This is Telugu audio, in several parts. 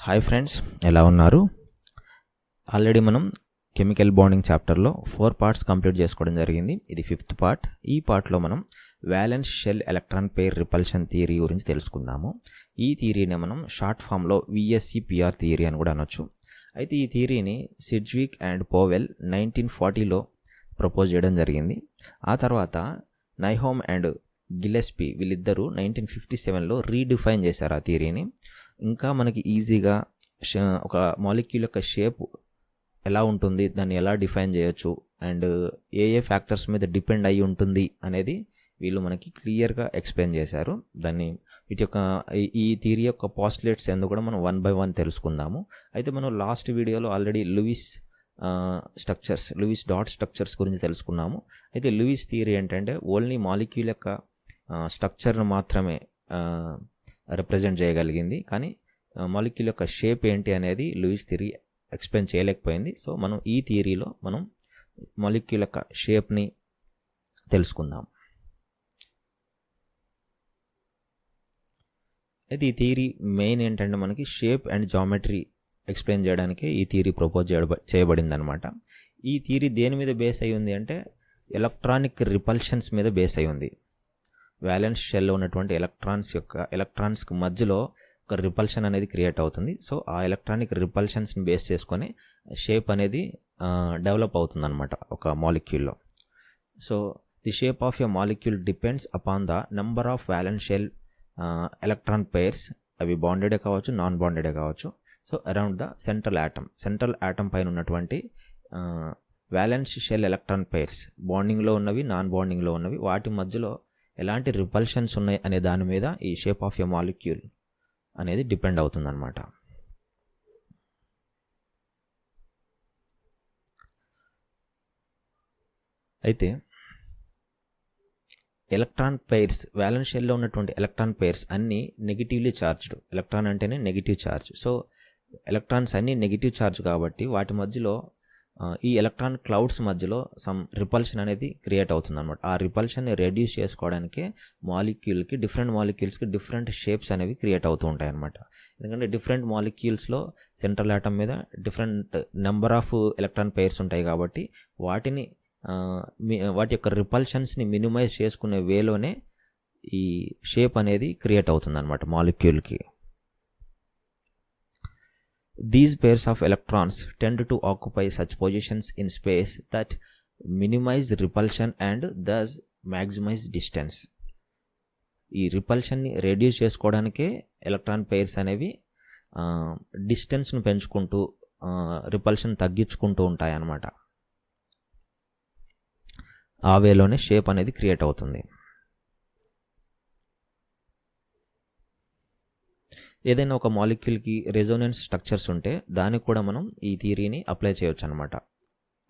హాయ్ ఫ్రెండ్స్, ఎలా ఉన్నారు? ఆల్రెడీ మనం కెమికల్ బాండింగ్ చాప్టర్లో 4 పార్ట్స్ కంప్లీట్ చేసుకోవడం జరిగింది. ఇది 5th పార్ట్. ఈ పార్ట్లో మనం valence shell electron pair repulsion theory గురించి తెలుసుకుందాము. ఈ థియరీని మనం షార్ట్ ఫామ్లో VSEPR థియరీ అని కూడా అనొచ్చు. అయితే ఈ థియరీని సిడ్జ్విక్ అండ్ పోవెల్ 1940లో ప్రపోజ్ చేయడం జరిగింది. ఆ తర్వాత నైహోమ్ అండ్ గిల్లెస్పీ వీళ్ళిద్దరూ 1957లో రీడిఫైన్ చేశారు ఆ థియరీని. ఇంకా మనకి ఈజీగా ఒక మాలిక్యూల్ యొక్క షేప్ ఎలా ఉంటుంది, దాన్ని ఎలా డిఫైన్ చేయొచ్చు అండ్ ఏ ఫ్యాక్టర్స్ మీద డిపెండ్ అయి ఉంటుంది అనేది వీళ్ళు మనకి క్లియర్గా ఎక్స్ప్లెయిన్ చేశారు. వీటి యొక్క ఈ థియరీ యొక్క పాస్టులేట్స్ ఎందుకు కూడా మనం 1 by 1 తెలుసుకుందాము. అయితే మనం లాస్ట్ వీడియోలో ఆల్రెడీ లూయిస్ డాట్ స్ట్రక్చర్స్ గురించి తెలుసుకున్నాము. అయితే లూయిస్ థియరీ ఏంటంటే ఓన్లీ మాలిక్యూల్ యొక్క స్ట్రక్చర్ను మాత్రమే రిప్రజెంట్ చేయగలిగింది, కానీ మాలిక్యూల్ యొక్క షేప్ ఏంటి అనేది లూయిస్ థియరీ ఎక్స్ప్లెయిన్ చేయలేకపోయింది. సో మనం ఈ థియరీలో మనం మాలిక్యూల్ యొక్క షేప్ని తెలుసుకుందాం. అయితే ఈ థియరీ మెయిన్ ఏంటంటే మనకి షేప్ అండ్ జామెట్రీ ఎక్స్ప్లెయిన్ చేయడానికి ఈ థియరీ ప్రపోజ్ చేయబడింది అనమాట. ఈ థియరీ దేని మీద బేస్ అయి ఉంది అంటే ఎలక్ట్రానిక్ రిపల్షన్స్ మీద బేస్ అయి ఉంది. వ్యాలెన్స్ షెల్లో ఉన్నటువంటి ఎలక్ట్రాన్స్కి మధ్యలో ఒక రిపల్షన్ అనేది క్రియేట్ అవుతుంది. సో ఆ ఎలక్ట్రానిక్ రిపల్షన్స్ని బేస్ చేసుకొని షేప్ అనేది డెవలప్ అవుతుంది అనమాట ఒక మాలిక్యూల్లో. So the shape of a molecule depends upon the number of valence shell electron pairs, అవి బాండెడే కావచ్చు, నాన్ బాండెడే కావచ్చు. So around the central atom పైన ఉన్నటువంటి వ్యాలెన్స్ షెల్ ఎలక్ట్రాన్ పెయిర్స్, బాండింగ్లో ఉన్నవి, నాన్ బాండింగ్లో ఉన్నవి, వాటి మధ్యలో ఎలాంటి రిపల్షన్స్ ఉన్నాయి అనే దాని మీద ఈ షేప్ ఆఫ్ ఎ మాలిక్యూల్ అనేది డిపెండ్ అవుతుంది అనమాట. అయితే ఎలక్ట్రాన్ పెయిర్స్, వ్యాలెన్స్ షెల్లో ఉన్నటువంటి ఎలక్ట్రాన్ పెయిర్స్ అన్నీ నెగిటివ్లీ చార్జ్డ్. ఎలక్ట్రాన్ అంటేనే నెగిటివ్ ఛార్జ్. సో ఎలక్ట్రాన్స్ అన్నీ నెగిటివ్ ఛార్జ్ కాబట్టి వాటి మధ్యలో ఈ ఎలక్ట్రాన్ క్లౌడ్స్ మధ్యలో సమ్ రిపల్షన్ అనేది క్రియేట్ అవుతుంది అనమాట. ఆ రిపల్షన్ని రెడ్యూస్ చేసుకోవడానికి డిఫరెంట్ మాలిక్యూల్స్కి డిఫరెంట్ షేప్స్ అనేవి క్రియేట్ అవుతూ ఉంటాయి అనమాట. ఎందుకంటే డిఫరెంట్ మాలిక్యూల్స్లో సెంట్రల్ ఆటమ్ మీద different number of electron pairs ఉంటాయి కాబట్టి వాటి యొక్క రిపల్షన్స్ని మినిమైజ్ చేసుకునే వేలోనే ఈ షేప్ అనేది క్రియేట్ అవుతుంది అనమాట మాలిక్యూల్కి. These pairs of electrons tend to occupy such positions in space that minimize repulsion and thus maximize distance. ఈ రిపల్షన్ని రెడ్యూస్ చేసుకోవడానికే ఎలక్ట్రాన్ పెయిర్స్ అనేవి డిస్టెన్స్ను పెంచుకుంటూ రిపల్షన్ తగ్గించుకుంటూ ఉంటాయి అన్నమాట. ఆ వేలోనే షేప్ అనేది క్రియేట్ అవుతుంది. ఏదైనా ఒక మాలిక్యూల్కి రెజోనెన్స్ స్ట్రక్చర్స్ ఉంటే దానికి కూడా మనం ఈ థియరీని అప్లై చేయొచ్చు అనమాట.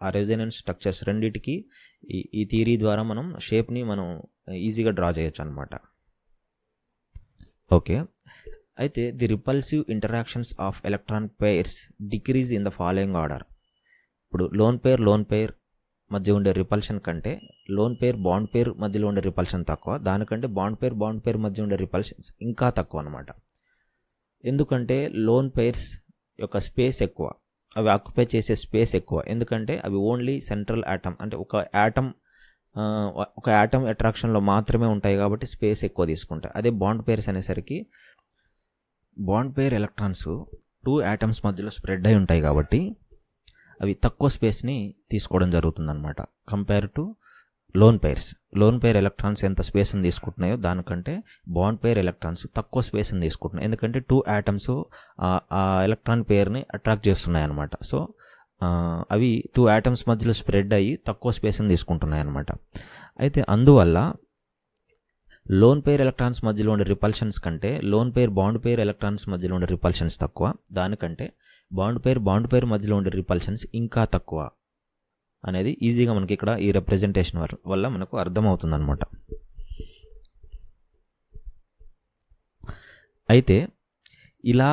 ఆ రెజోనెన్స్ స్ట్రక్చర్స్ రెండింటికి ఈ థియరీ ద్వారా మనం షేప్ని మనం ఈజీగా డ్రా చేయొచ్చు అనమాట. ఓకే, అయితే the repulsive interactions of electron pairs decrease in the following order. ఇప్పుడు లోన్ పెయిర్ మధ్య ఉండే రిపల్షన్ కంటే లోన్ పెయిర్ బాండ్ పెయిర్ మధ్యలో ఉండే రిపల్షన్ తక్కువ, దానికంటే బాండ్ పెయిర్ మధ్య ఉండే రిపల్షన్స్ ఇంకా తక్కువ అనమాట. ఎందుకంటే లోన్ పెయిర్స్ యొక్క స్పేస్ ఎక్కువ, అవి ఆక్యుపై చేసే స్పేస్ ఎక్కువ. ఎందుకంటే అవి ఓన్లీ సెంట్రల్ యాటమ్, అంటే ఒక యాటమ్ అట్రాక్షన్లో మాత్రమే ఉంటాయి కాబట్టి స్పేస్ ఎక్కువ తీసుకుంటాయి. అదే బాండ్ పెయిర్స్ అనేసరికి బాండ్ పెయిర్ ఎలక్ట్రాన్స్ 2 యాటమ్స్ మధ్యలో స్ప్రెడ్ అయి ఉంటాయి కాబట్టి అవి తక్కువ స్పేస్ని తీసుకోవడం జరుగుతుందన్నమాట. Compare to loan pair electrons ఎంత స్పేస్ని తీసుకుంటున్నాయో దానికంటే బాండ్ పెయిర్ ఎలక్ట్రాన్స్ తక్కువ స్పేస్ని తీసుకుంటున్నాయి. ఎందుకంటే 2 యాటమ్స్ ఆ ఎలక్ట్రాన్ పెయిర్ని అట్రాక్ట్ చేస్తున్నాయి అనమాట. సో అవి 2 యాటమ్స్ మధ్యలో స్ప్రెడ్ అయ్యి తక్కువ స్పేస్ని తీసుకుంటున్నాయి అనమాట. అయితే అందువల్ల లోన్ పెయిర్ ఎలక్ట్రాన్స్ మధ్యలో ఉండే రిపల్షన్స్ కంటే బాండ్ పెయిర్ ఎలక్ట్రాన్స్ మధ్యలో ఉండే రిపల్షన్స్ తక్కువ, దానికంటే బాండ్ పెయిర్ మధ్యలో ఉండే రిపల్షన్స్ ఇంకా తక్కువ అనేది ఈజీగా మనకి ఇక్కడ ఈ రిప్రజెంటేషన్ వల్ల మనకు అర్థమవుతుంది అనమాట. అయితే ఇలా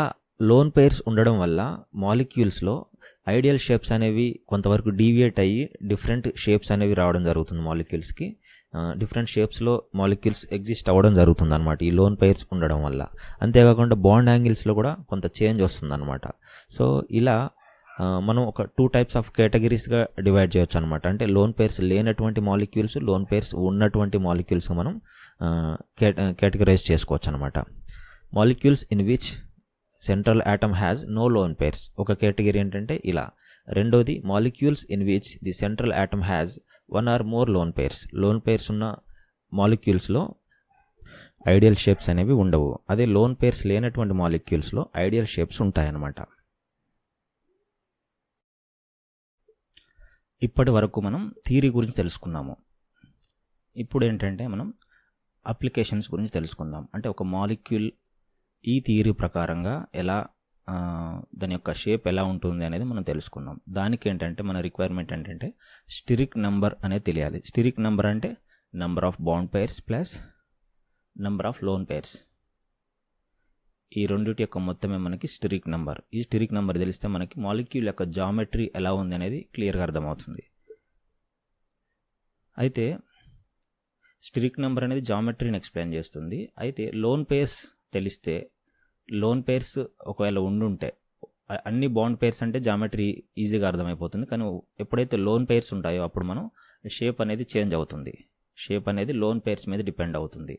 లోన్ పెయిర్స్ ఉండడం వల్ల మాలిక్యూల్స్లో ఐడియల్ షేప్స్ అనేవి కొంతవరకు డీవియేట్ అయ్యి డిఫరెంట్ షేప్స్ అనేవి రావడం జరుగుతుంది మాలిక్యూల్స్కి. డిఫరెంట్ షేప్స్లో మాలిక్యూల్స్ ఎగ్జిస్ట్ అవ్వడం జరుగుతుంది అనమాట ఈ లోన్ పెయిర్స్ ఉండడం వల్ల. అంతేకాకుండా బాండ్ యాంగిల్స్లో కూడా కొంత చేంజ్ వస్తుంది అనమాట. సో ఇలా మనం ఒక 2 టైప్స్ ఆఫ్ కేటగిరీస్గా డివైడ్ చేయొచ్చు అనమాట. అంటే లోన్ పెయిర్స్ లేనటువంటి మాలిక్యూల్స్, లోన్ పెయిర్స్ ఉన్నటువంటి మాలిక్యూల్స్ మనం కేటగరైజ్ చేసుకోవచ్చు అనమాట. Molecules in which central atom has no lone pairs ఒక కేటగిరీ ఏంటంటే ఇలా. రెండోది molecules in which the central atom has 1 or more lone pairs. Lone pairs ఉన్న మాలిక్యూల్స్లో ఐడియల్ షేప్స్ అనేవి ఉండవు. అదే లోన్ పెయిర్స్ లేనటువంటి మాలిక్యూల్స్లో ఐడియల్ షేప్స్ ఉంటాయన్నమాట. ఇప్పటి వరకు మనం థియరీ గురించి తెలుసుకున్నాము. ఇప్పుడు ఏంటంటే మనం అప్లికేషన్స్ గురించి తెలుసుకుందాం. అంటే ఒక మాలిక్యూల్ ఈ థియరీ ప్రకారంగా ఎలా దాని యొక్క షేప్ ఎలా ఉంటుంది అనేది మనం తెలుసుకుందాం. దానికి ఏంటంటే మన రిక్వైర్మెంట్ ఏంటంటే స్టిరిక్ నెంబర్ అనేది తెలియాలి. స్టిరిక్ నెంబర్ అంటే number of bond pairs plus number of loan pairs. ఈ రెండింటి యొక్క మొత్తమే మనకి స్టిరిక్ నెంబర్. ఈ స్టిరిక్ నెంబర్ తెలిస్తే మనకి మాలిక్యూల్ యొక్క జామెట్రీ ఎలా ఉంది అనేది క్లియర్గా అర్థమవుతుంది. అయితే స్టిరిక్ నెంబర్ అనేది జామెట్రీని ఎక్స్ప్లెయిన్ చేస్తుంది. అయితే లోన్ పెయిర్స్ తెలిస్తే, లోన్ పెయిర్స్ ఒకవేళ ఉండుంటే, అన్ని బాండ్ పెయిర్స్ అంటే జామెట్రీ ఈజీగా అర్థమైపోతుంది. కానీ ఎప్పుడైతే లోన్ పెయిర్స్ ఉంటాయో అప్పుడు మనం షేప్ అనేది చేంజ్ అవుతుంది. షేప్ అనేది లోన్ పెయిర్స్ మీద డిపెండ్ అవుతుంది.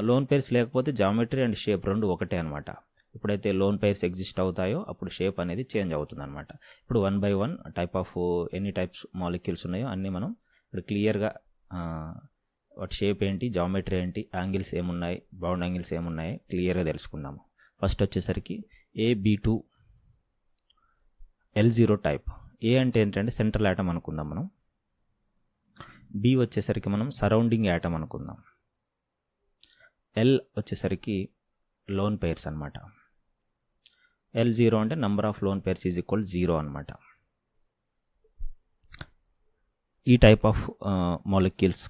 లోన్ పెయిర్స్ లేకపోతే జామెట్రీ అండ్ షేప్ రెండు ఒకటే అనమాట. ఎప్పుడైతే లోన్ పెయిర్స్ ఎగ్జిస్ట్ అవుతాయో అప్పుడు షేప్ అనేది చేంజ్ అవుతుంది అనమాట. ఇప్పుడు 1 by 1 టైప్ ఆఫ్ ఎన్ని టైప్స్ మాలిక్యూల్స్ ఉన్నాయో అన్నీ మనం ఇప్పుడు క్లియర్గా వాటి షేప్ ఏంటి, జామెట్రీ ఏంటి, యాంగిల్స్ ఏమున్నాయి, బౌండ్ యాంగిల్స్ ఏమున్నాయి క్లియర్గా తెలుసుకుందాము. ఫస్ట్ వచ్చేసరికి AB2 L0 టైప్. ఏ అంటే ఏంటంటే సెంట్రల్ ఆటమ్ అనుకుందాం మనం. బి వచ్చేసరికి మనం సరౌండింగ్ యాటమ్ అనుకుందాం. ఎల్ వచ్చేసరికి లోన్ పెయిర్స్ అనమాట. L0 అంటే number of loan pairs is equal 0 అనమాట. ఈ టైప్ ఆఫ్ మాలిక్యూల్స్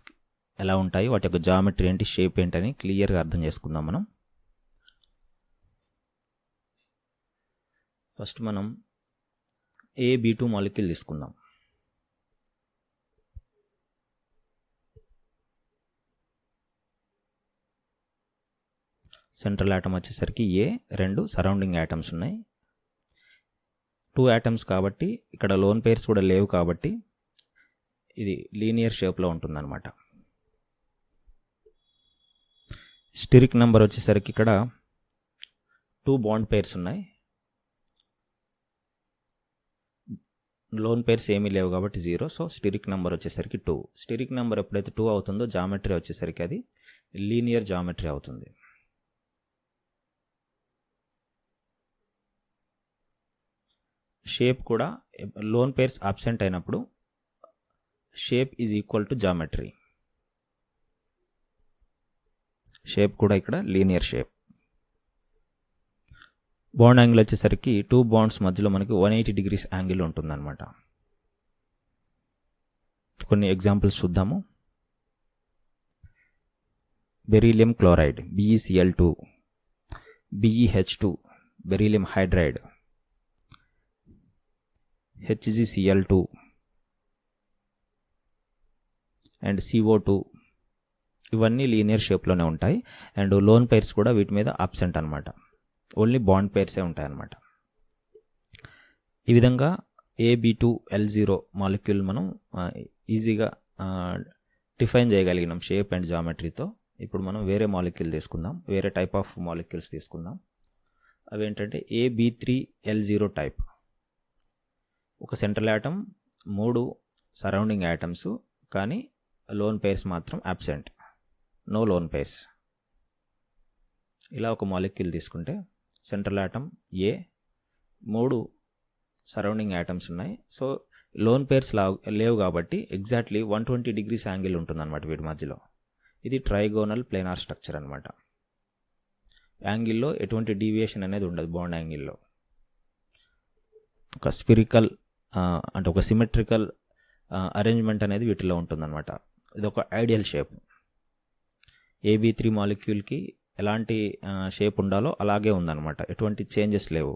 ఎలా ఉంటాయి, వాటి యొక్క జామెట్రీ ఏంటి, షేప్ ఏంటని క్లియర్గా అర్థం చేసుకుందాం మనం. ఫస్ట్ మనం AB2 మాలిక్యూల్ తీసుకుందాం. సెంట్రల్ ఆటమ్ వచ్చేసరికి ఏ, 2 సరౌండింగ్ యాటమ్స్ ఉన్నాయి. 2 యాటమ్స్ కాబట్టి ఇక్కడ లోన్ పెయిర్స్ కూడా లేవు కాబట్టి ఇది లీనియర్ షేప్లో ఉంటుందన్నమాట. స్టిరిక్ నెంబర్ వచ్చేసరికి ఇక్కడ 2 బాండ్ పెయిర్స్ ఉన్నాయి. లోన్ పెయిర్స్ ఏమీ లేవు కాబట్టి 0. సో స్టిరిక్ నెంబర్ వచ్చేసరికి 2. స్టిరిక్ నెంబర్ ఎప్పుడైతే 2 అవుతుందో జామెట్రీ వచ్చేసరికి అది లీనియర్ జామెట్రీ అవుతుంది. షేప్ కూడా లోన్ పెయిర్స్ అబ్సెంట్ అయినప్పుడు shape is equal to geometry. Shape కూడా ఇక్కడ లీనియర్ షేప్. బాండ్ యాంగిల్ వచ్చేసరికి 2 బాండ్స్ మధ్యలో మనకి 180 degrees యాంగిల్ ఉంటుందన్నమాట. కొన్ని ఎగ్జాంపుల్స్ చూద్దాము. Beryllium chloride BeCl2, BeH2 beryllium hydride, HgCl2 and CO2 ఇవన్నీ లీనియర్ షేప్లోనే ఉంటాయి. అండ్ లోన్ పెయిర్స్ కూడా వీటి మీద అబ్సెంట్ అనమాట. ఓన్లీ బాండ్ పెయిర్సే ఉంటాయన్నమాట. ఈ విధంగా AB2 L0 మాలిక్యూల్ మనం ఈజీగా డిఫైన్ చేయగలిగినాం షేప్ అండ్ జామెట్రీతో. ఇప్పుడు మనం వేరే మాలిక్యూల్ తీసుకుందాం, వేరే టైప్ ఆఫ్ మాలిక్యూల్స్ తీసుకుందాం. అవి ఏంటంటే AB3 L0 టైప్. ఒక సెంట్రల్ యాటమ్, 3 సరౌండింగ్ యాటమ్స్, కానీ లోన్ పెయిర్స్ మాత్రం అబ్సెంట్, నో లోన్ పెయిర్స్. ఇలా ఒక మాలిక్యూల్ తీసుకుంటే సెంట్రల్ యాటమ్ ఏ, 3 సరౌండింగ్ యాటమ్స్ ఉన్నాయి. సో లోన్ పెయిర్స్ లేవు కాబట్టి ఎగ్జాక్ట్లీ 120 degrees యాంగిల్ ఉంటుందన్నమాట వీటి మధ్యలో. ఇది ట్రైగోనల్ ప్లేనార్ స్ట్రక్చర్ అనమాట. యాంగిల్లో ఎటువంటి డీవియేషన్ అనేది ఉండదు. బాండ్ యాంగిల్లో ఒక స్పిరికల్ అంటే ఒక సిమెట్రికల్ అరేంజ్మెంట్ అనేది వీటిలో ఉంటుందన్నమాట. ఇది ఒక ఐడియల్ షేప్. AB3 మాలిక్యూల్కి ఎలాంటి షేప్ ఉండాలో అలాగే ఉందన్నమాట. ఎటువంటి చేంజెస్ లేవు,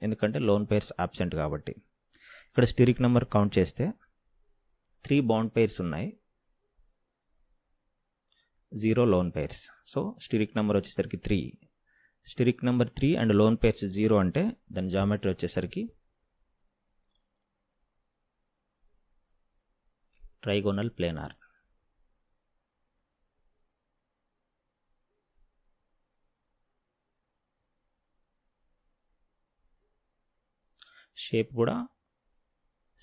ఎందుకంటే లోన్ పెయిర్స్ అబ్సెంట్ కాబట్టి. ఇక్కడ స్టిరిక్ నెంబర్ కౌంట్ చేస్తే 3 బాండ్ పెయిర్స్ ఉన్నాయి. 0 lone pairs. So steric number వచ్చేసరికి 3. స్టిరిక్ నెంబర్ 3 అండ్ లోన్ పేర్స్ 0 అంటే దాని జామెట్రీ వచ్చేసరికి ట్రైగోనల్ ప్లేనార్. షేప్ కూడా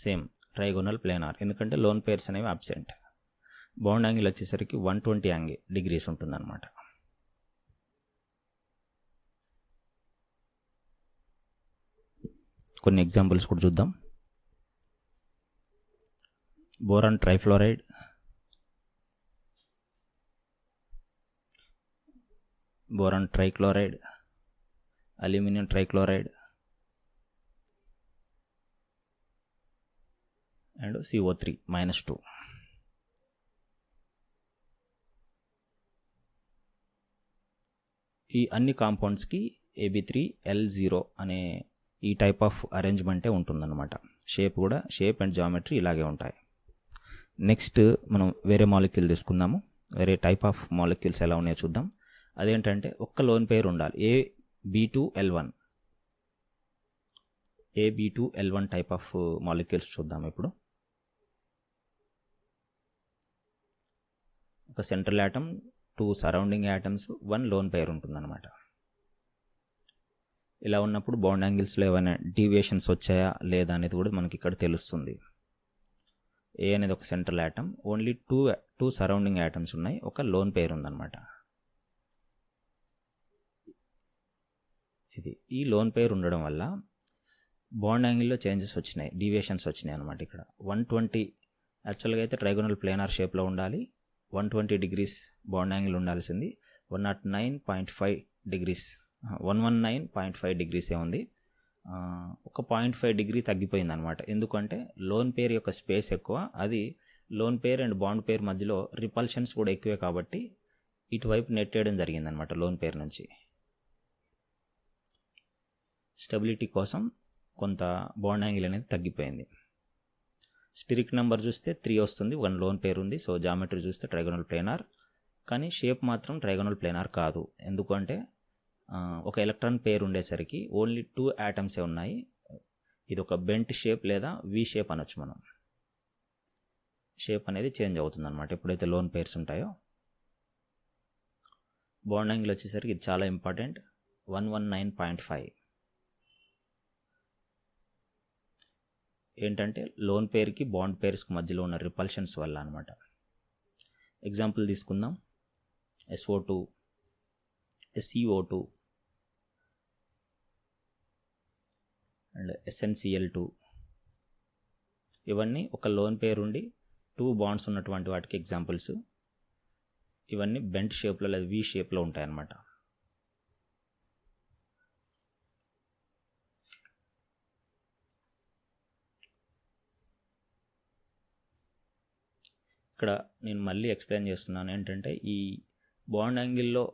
సేమ్ ట్రైగోనల్ ప్లేనార్, ఎందుకంటే లోన్ పేర్స్ అనేవి అబ్సెంట్. బాండ్ యాంగిల్ వచ్చేసరికి 120 డిగ్రీస్ ఉంటుందన్నమాట. కొన్ని ఎగ్జాంపుల్స్ కూడా చూద్దాం. Boron trifluoride, boron trichloride, aluminium trichloride and CO3 -2. ఈ అన్ని కాంపౌండ్స్కి AB3L0 అనే ఈ టైప్ ఆఫ్ అరేంజ్మెంటే ఉంటుందన్నమాట. షేప్ అండ్ జామెట్రీ ఇలాగే ఉంటాయి. నెక్స్ట్ మనం వేరే మాలిక్యూల్ తీసుకుందాము. వేరే టైప్ ఆఫ్ మాలిక్యూల్స్ ఎలా ఉన్నాయో చూద్దాం. అదేంటంటే ఒక్క లోన్ పేర్ ఉండాలి. AB2L1 టైప్ ఆఫ్ మాలిక్యూల్స్ చూద్దాం. ఇప్పుడు ఒక central atom, 2 surrounding atoms, 1 lone pair ఉంటుందన్నమాట. ఇలా ఉన్నప్పుడు బాండ్ యాంగిల్స్లో ఏమైనా డీవియేషన్స్ వచ్చాయా లేదా అనేది కూడా మనకి ఇక్కడ తెలుస్తుంది. A అనేది ఒక central atom, only 2 surrounding atoms ఉన్నాయి, ఒక లోన్ పేర్ ఉందన్నమాట. ఈ లోన్ పేర్ ఉండడం వల్ల బాండ్ యాంగిల్లో చేంజెస్ వచ్చినాయి, డీవియేషన్స్ వచ్చినాయి అనమాట. ఇక్కడ 120 యాక్చువల్గా అయితే ట్రైగోనల్ ప్లేనార్ షేప్లో ఉండాలి, 120 డిగ్రీస్ బాండ్ యాంగిల్ ఉండాల్సింది. 109.5 డిగ్రీస్ 119.5 డిగ్రీసే ఉంది. ఒక 0.5 డిగ్రీ తగ్గిపోయింది అనమాట. ఎందుకంటే లోన్ పేర్ యొక్క స్పేస్ ఎక్కువ, అది lone pair and bond pair మధ్యలో రిపల్షన్స్ కూడా ఎక్కువే కాబట్టి ఇటువైపు నెట్టేయడం జరిగింది అనమాట. లోన్ పేర్ నుంచి స్టెబిలిటీ కోసం కొంత బాండ్ యాంగిల్ అనేది తగ్గిపోయింది. స్టిరిక్ నెంబర్ చూస్తే 3 వస్తుంది, 1 లోన్ పేర్ ఉంది. సో జామెట్రీ చూస్తే ట్రైగోనల్ ప్లేనార్, కానీ షేప్ మాత్రం ట్రైగోనల్ ప్లేనార్ కాదు. ఎందుకంటే ఒక ఎలక్ట్రాన్ పేర్ ఉండేసరికి ఓన్లీ 2 యాటమ్సే ఉన్నాయి. ఇది ఒక బెంట్ షేప్ లేదా వి షేప్ అనొచ్చు మనం. షేప్ అనేది చేంజ్ అవుతుంది అనమాట ఎప్పుడైతే లోన్ పేర్స్ ఉంటాయో. బాండ్ యాంగిల్ వచ్చేసరికి ఇది చాలా ఇంపార్టెంట్, 119.5. ఏంటంటే లోన్ పేర్కి బాండ్ పేర్స్కి మధ్యలో ఉన్న రిపల్షన్స్ వల్ల అనమాట. ఎగ్జాంపుల్ తీసుకుందాం. SO2, SiO2 అండ్ SnCl2, ఇవన్నీ ఒక లోన్ పేర్ ఉండి 2 బాండ్స్ ఉన్నటువంటి వాటికి ఎగ్జాంపుల్స్. ఇవన్నీ బెంట్ షేప్లో లేదా వి షేప్లో ఉంటాయి అన్నమాట. ఇక్కడ నేను మళ్ళీ ఎక్స్ప్లెయిన్ చేస్తున్నాను ఏంటంటే ఈ బాండ్ యాంగిల్లో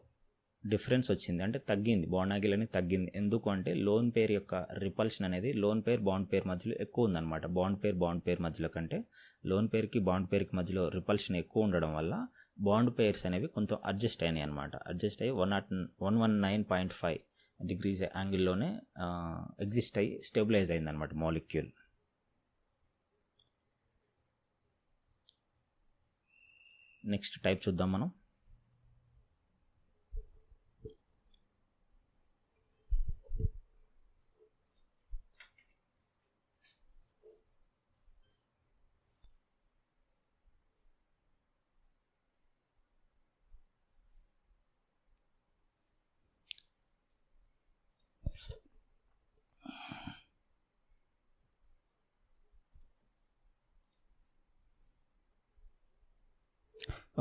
డిఫరెన్స్ వచ్చింది, అంటే తగ్గింది, బాండ్ యాంగిల్ అనేది తగ్గింది. ఎందుకు అంటే లోన్ పేర్ యొక్క రిపల్షన్ అనేది లోన్ పేర్ బాండ్ పేర్ మధ్యలో ఎక్కువ ఉందన్నమాట. బాండ్ పేర్ మధ్యలో కంటే లోన్ పేర్కి బాండ్ పేర్కి మధ్యలో రిపల్షన్ ఎక్కువ ఉండడం వల్ల బాండ్ పేర్స్ అనేవి కొంచెం అడ్జస్ట్ అయినాయి అనమాట. అడ్జస్ట్ అయ్యి 119.5 డిగ్రీస్ యాంగిల్లోనే ఎగ్జిస్ట్ అయ్యి స్టెబిలైజ్ అయిందనమాట మాలిక్యూల్. నెక్స్ట్ టైప్ చూద్దాం మనం.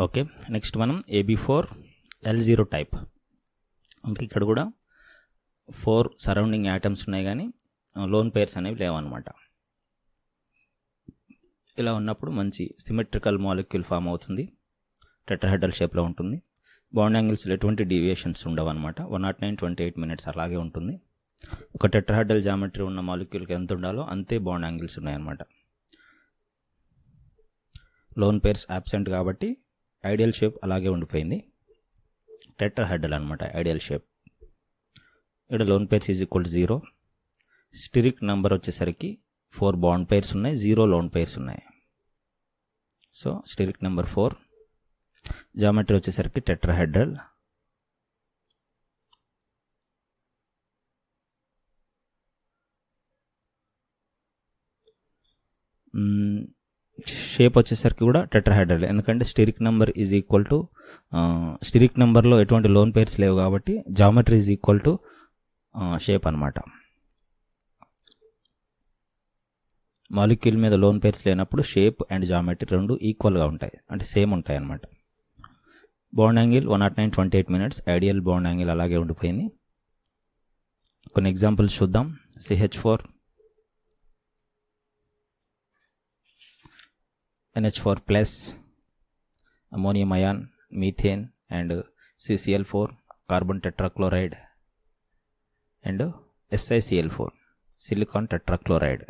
ఓకే, నెక్స్ట్ మనం AB4L0 టైప్. అంటే ఇక్కడ కూడా 4 సరౌండింగ్ యాటమ్స్ ఉన్నాయి కానీ లోన్ పేర్స్ అనేవి లేవన్నమాట. ఇలా ఉన్నప్పుడు మంచి సిమెట్రికల్ మాలిక్యూల్ ఫామ్ అవుతుంది, టెట్రాహెడ్రల్ షేప్లో ఉంటుంది. బాండ్ యాంగిల్స్లో ఎటువంటి డీవియేషన్స్ ఉండవు అనమాట. 109.28 మినిట్స్ అలాగే ఉంటుంది. ఒక టెట్రాహెడ్రల్ జామెట్రీ ఉన్న మాలిక్యూల్కి ఎంత ఉండాలో అంతే బాండ్ యాంగిల్స్ ఉన్నాయన్నమాట. లోన్ పేర్స్ యాబ్సెంట్ కాబట్టి ఐడియల్ షేప్ అలాగే ఉండిపోయింది. టెట్రాహెడ్రల్ అనమాట ఐడియల్ షేప్. ఇక్కడ lone pairs is equal to 0. Steric number వచ్చేసరికి 4 బాండ్ పేర్స్ ఉన్నాయి, 0 లోన్ పేర్స్ ఉన్నాయి. So steric number 4. జామెట్రీ వచ్చేసరికి టెట్రాహెడ్రల్. షేప్ వచ్చేసరికి కూడా టెట్రాహెడ్రల్, ఎందుకంటే steric number is equal to steric నెంబర్లో ఎటువంటి లోన్ పేర్స్ లేవు కాబట్టి geometry is equal to shape అనమాట. మాలిక్యూల్ మీద లోన్ పేర్స్ లేనప్పుడు షేప్ అండ్ జామెట్రీ రెండు ఈక్వల్గా ఉంటాయి, అంటే సేమ్ ఉంటాయి అన్నమాట. Bond angle 109.28 minutes. Ideal bond angle అలాగే ఉండిపోయింది. కొన్ని ఎగ్జాంపుల్స్ చూద్దాం. CH4, NH4 plus, ammonium ion, methane and CCl4, carbon tetrachloride and SiCl4, silicon tetrachloride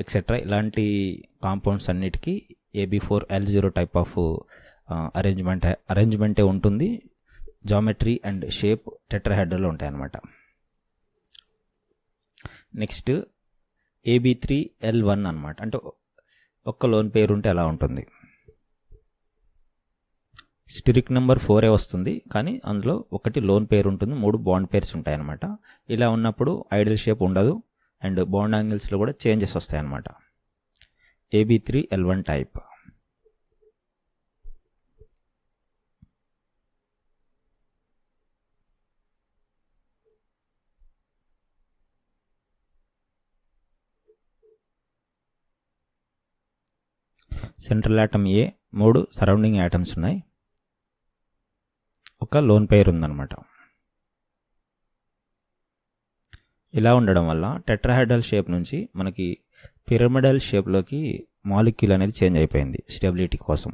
etcetera. ఇలాంటి కాంపౌండ్స్ అన్నిటికీ AB4L0 టైప్ ఆఫ్ అరేంజ్మెంటే ఉంటుంది. జామెట్రీ అండ్ షేప్ టెట్రాహెడ్రల్లో ఉంటాయి అన్నమాట. నెక్స్ట్ AB3L1 అనమాట, అంటే ఒక్క లోన్ పేరు ఉంటే ఎలా ఉంటుంది. స్టిరిక్ నెంబర్ 4 వస్తుంది, కానీ అందులో ఒకటి లోన్ పేరు ఉంటుంది, 3 బాండ్ పేర్స్ ఉంటాయి అన్నమాట. ఇలా ఉన్నప్పుడు ఐడియల్ షేప్ ఉండదు అండ్ బాండ్ యాంగిల్స్లో కూడా చేంజెస్ వస్తాయి అన్నమాట. AB3L1 type. Central atom A, 3 surrounding atoms ఉన్నాయి, ఒక లోన్ పేర్ ఉందన్నమాట. ఇలా ఉండడం వల్ల టెట్రాహెడ్రల్ షేప్ నుంచి మనకి పిరమిడల్ షేప్లోకి మాలిక్యూల్ అనేది చేంజ్ అయిపోయింది స్టెబిలిటీ కోసం.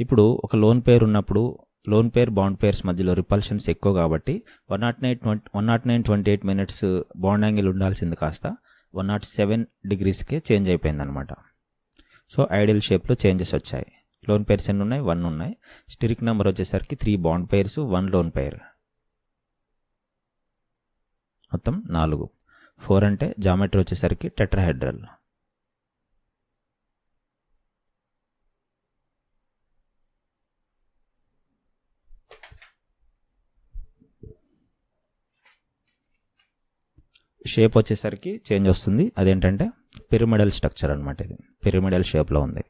ఇప్పుడు ఒక లోన్ పేర్ ఉన్నప్పుడు లోన్ పేర్ బాండ్ పేర్స్ మధ్యలో రిపల్షన్స్ ఎక్కువ కాబట్టి 109.28 minutes బాండ్ యాంగిల్ ఉండాల్సింది కాస్త 107 degreesకే చేంజ్ అయిపోయింది అనమాట. సో ఐడియల్ షేప్లో చేంజెస్ వచ్చాయి. లోన్ పేర్స్ ఎన్ని ఉన్నాయి? 1 ఉన్నాయి. స్టిరిక్ నెంబర్ వచ్చేసరికి 3 బాండ్ పేర్స్, 1 లోన్ పేర్, మొత్తం 4. 4 అంటే జామెట్రీ వచ్చేసరికి టెట్రాహెడ్రల్. షేప్ వచ్చేసరికి చేంజ్ వస్తుంది, అదేంటంటే పిరమిడల్ స్ట్రక్చర్ అనమాట. ఇది పిరమిడల్ షేప్లో ఉంది,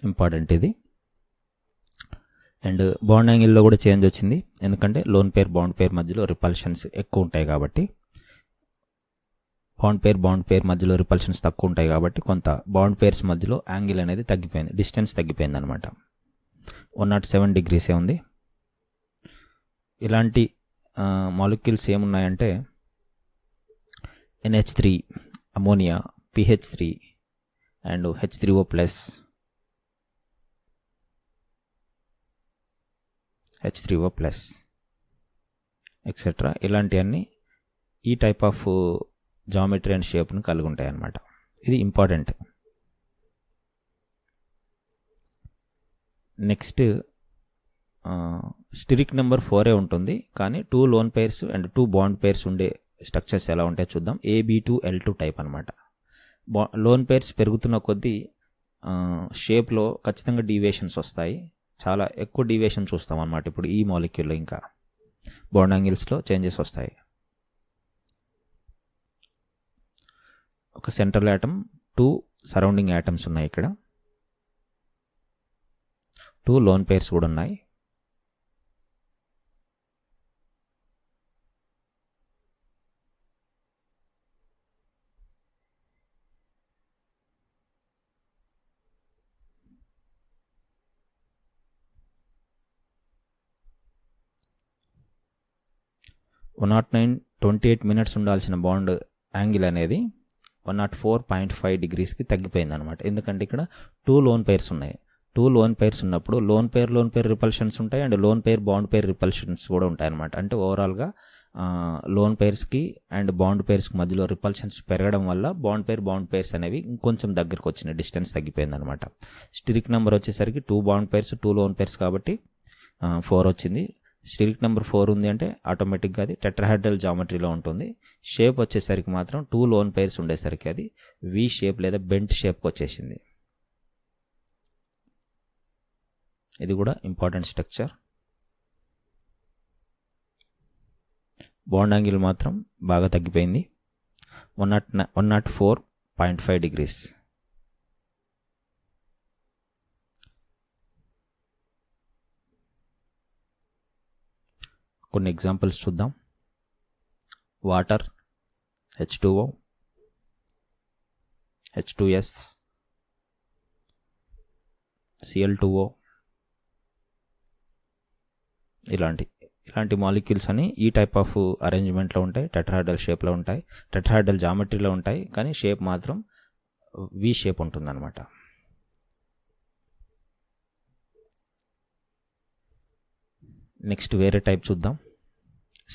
ఇంపార్టెంట్ ఇది. అండ్ బాండ్ యాంగిల్లో కూడా చేంజ్ వచ్చింది, ఎందుకంటే లోన్ పేర్ బాండ్ పేర్ మధ్యలో రిపల్షన్స్ ఎక్కువ ఉంటాయి కాబట్టి. బాండ్ పేర్ మధ్యలో రిపల్షన్స్ తక్కువ ఉంటాయి కాబట్టి కొంత బాండ్ పేర్స్ మధ్యలో యాంగిల్ అనేది తగ్గిపోయింది, డిస్టెన్స్ తగ్గిపోయింది అనమాట. 107 degrees ఉంది. ఇలాంటి మాలిక్యూల్స్ ఏమున్నాయంటే NH3, ammonia, PH3 and H3O plus, H3O plus etcetera. ఇలాంటివన్నీ ఈ టైప్ ఆఫ్ జామెట్రీ అండ్ షేప్ను కలిగి ఉంటాయి అన్నమాట. ఇది ఇంపార్టెంట్. నెక్స్ట్ స్టిరిక్ నెంబర్ 4 ఉంటుంది, కానీ 2 loan pairs and 2 bond pairs ఉండే స్ట్రక్చర్స్ ఎలా ఉంటాయో చూద్దాం. AB2L2 టైప్ అనమాట. లోన్ పేర్స్ పెరుగుతున్న కొద్దీ షేప్లో ఖచ్చితంగా డీవియేషన్స్ వస్తాయి, చాలా ఎక్కువ డీవియేషన్ చూస్తాం అన్నమాట. ఇప్పుడు ఈ మాలిక్యూల్లో ఇంకా బాండ్ యాంగిల్స్లో చేంజెస్ వస్తాయి. ఒక సెంట్రల్ యాటమ్, 2 సరౌండింగ్ యాటమ్స్ ఉన్నాయి. ఇక్కడ 2 లోన్ పేర్స్ కూడా ఉన్నాయి. (109.28 ఉండాల్సిన బాండ్ యాంగిల్ అనేది 104.5 degreesకి తగ్గిపోయింది అనమాట. ఎందుకంటే ఇక్కడ 2 లోన్ పేర్స్ ఉన్నాయి. 2 లోన్ పేర్స్ ఉన్నప్పుడు లోన్ పేర్ రిపల్షన్స్ ఉంటాయి and lone pair bond pair repulsions కూడా ఉంటాయి అనమాట. అంటే ఓవరాల్గా లోన్ పేర్స్కి అండ్ బాండ్ పేర్స్కి మధ్యలో రిపల్షన్స్ పెరగడం వల్ల బాండ్ పేర్స్ అనేవి ఇంకొంచెం దగ్గరకు వచ్చిన డిస్టెన్స్ తగ్గిపోయింది అనమాట. స్టిరిక్ నెంబర్ వచ్చేసరికి 2 బాండ్ పేర్స్ 2 లోన్ పేర్స్ కాబట్టి 4 వచ్చింది. స్టిరిక్ నెంబర్ 4 ఉంది అంటే ఆటోమేటిక్గా అది టెట్రాహెడ్రల్ జామెట్రీలో ఉంటుంది. షేప్ వచ్చేసరికి మాత్రం 2 లోన్ పేర్స్ ఉండేసరికి అది వి షేప్ లేదా బెంట్ షేప్కి వచ్చేసింది. ఇది కూడా ఇంపార్టెంట్ స్ట్రక్చర్. బాండ్ యాంగిల్ మాత్రం బాగా తగ్గిపోయింది, 104.5 డిగ్రీస్. కొన్ని ఎగ్జాంపుల్స్ చూద్దాం. వాటర్, H2O, H2S, Cl2O, ఇలాంటి మాలిక్యూల్స్ అని ఈ టైప్ ఆఫ్ అరేంజ్మెంట్లో ఉంటాయి, టెట్రాహెడ్రల్ షేప్లో ఉంటాయి, టెట్రాహెడ్రల్ జామెట్రీలో ఉంటాయి, కానీ షేప్ మాత్రం వి షేప్ ఉంటుందన్నమాట. నెక్స్ట్ వేరే టైప్ చూద్దాం.